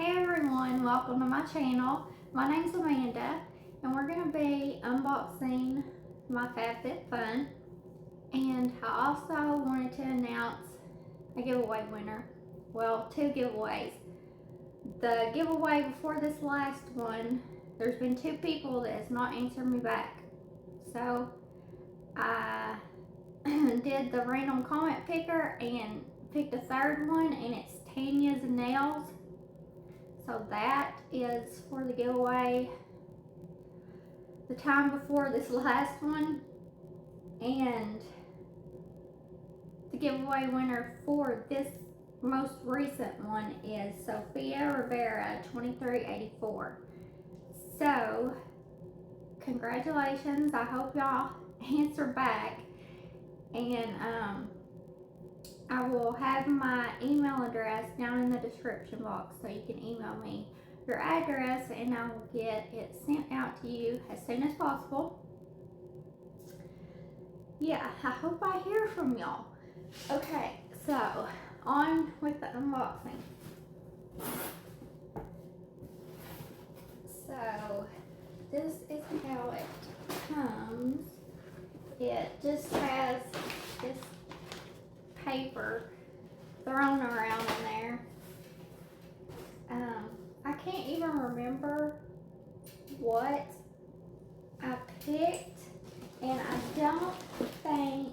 Hey everyone, welcome to my channel. My name's Amanda and we're going to be unboxing my FabFitFun, and I also wanted to announce a giveaway winner. Well, two giveaways. The giveaway before this last one, there's been two people that has not answered me back. So I did the random comment picker and picked a third one, and it's Tanya's Nails. So that is for the giveaway the time before this last one. And the giveaway winner for this most recent one is Sophia Rivera 2384. So congratulations. I hope y'all answer back, and I will have my email address down in the description box so you can email me your address and I will get it sent out to you as soon as possible. Yeah, I hope I hear from y'all. Okay, so on with the unboxing. So this is how it comes. It just has this paper thrown around in there. I can't even remember what I picked, and I don't think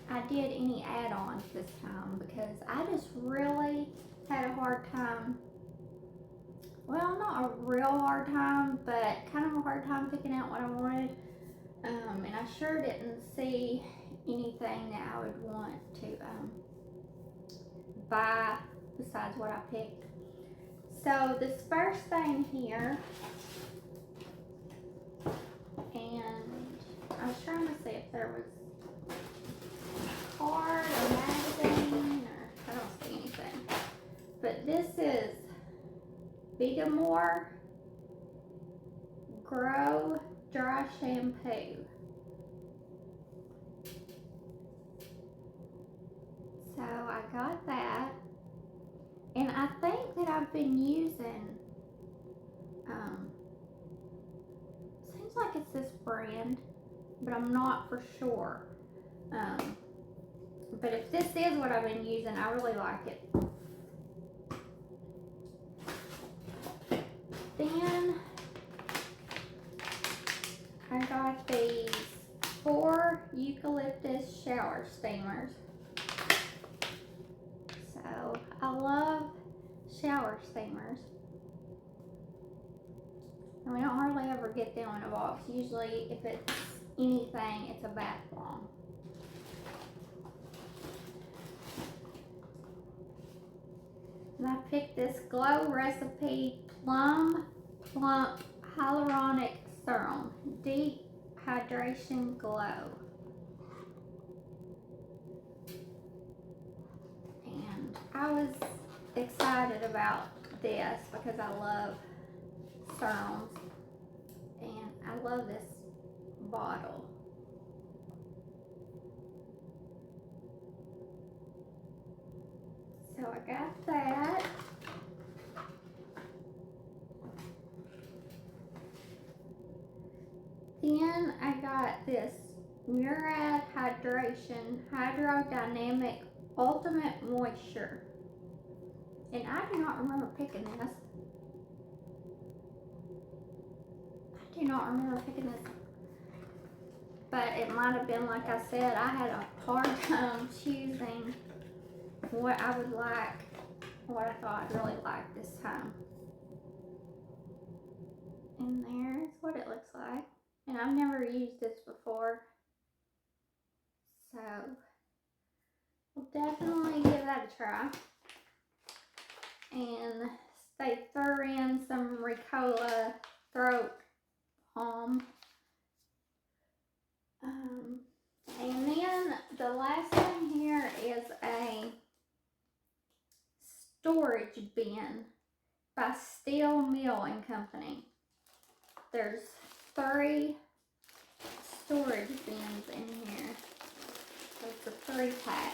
I did any add-ons this time because I just really had a hard time. Well, not a real hard time, but kind of a hard time picking out what I wanted. And I sure didn't see anything that I would want to buy besides what I picked. So this first thing here, and I was trying to see if there was a card or magazine, or I don't see anything. But this is Bigamore Grow Dry Shampoo. So I got that, and I think that I've been using, seems like it's this brand, but I'm not for sure. But if this is what I've been using, I really like it. Then I got these 4 eucalyptus shower steamers. So I love shower steamers. And we don't hardly ever get them in a box. Usually if it's anything, it's a bath bomb. And I picked this Glow Recipe Plum Plump Hyaluronic Serum Deep Hydration Glow. And I was excited about this because I love serums, and I love this bottle. So I got that. Then I got this Murad Hydration Hydrodynamic Ultimate Moisture. And I do not remember picking this. I do not remember picking this. But it might have been, like I said, I had a hard time choosing what I would like, what I thought I'd really like this time. And there's what it looks like. And I've never used this before, so we'll definitely give that a try. And they threw in some Ricola throat balm. And then the last thing here is a storage bin by Steel Mill and Company. There's 3 storage bins in here. So it's a 3-pack.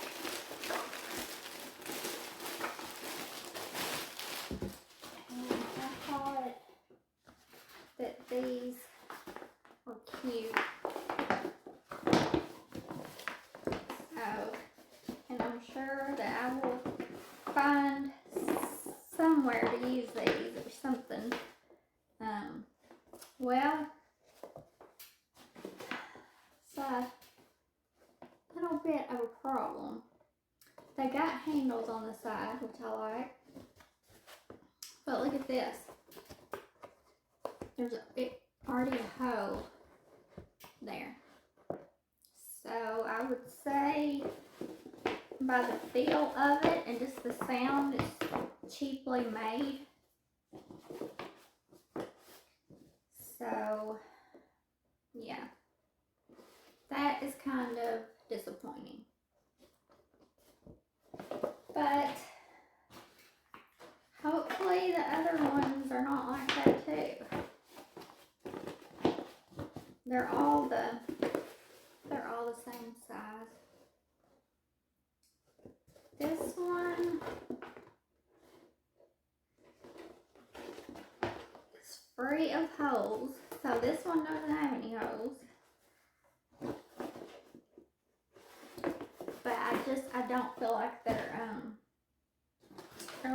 somewhere to use these or something. Well, it's a little bit of a problem. They got handles on the side, which I like. But look at this. There's already a hole there. So I would say by the feel of it and just the sound, it's cheaply made. So yeah, that is kind of disappointing. But hopefully the other ones are not like that too. They're all the same size. This one is free of holes, so this one doesn't have any holes. But I don't feel like they're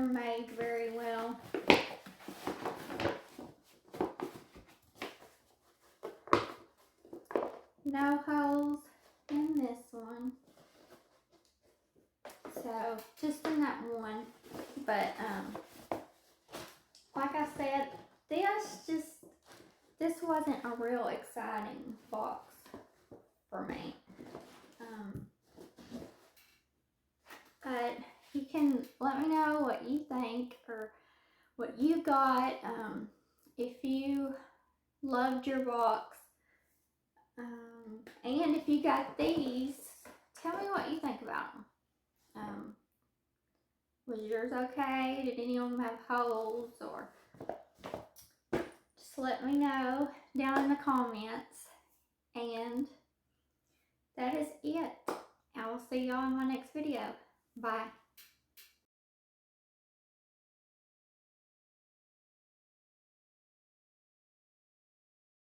made very well. No holes in this one. So just in that one. But like I said, this wasn't a real exciting box for me. But you can let me know what you think or what you got. If you loved your box, and if you got these, tell me what you think about them. Was yours okay? Did any of them have holes? Or just let me know down in the comments. And that is it. I will see y'all in my next video. Bye.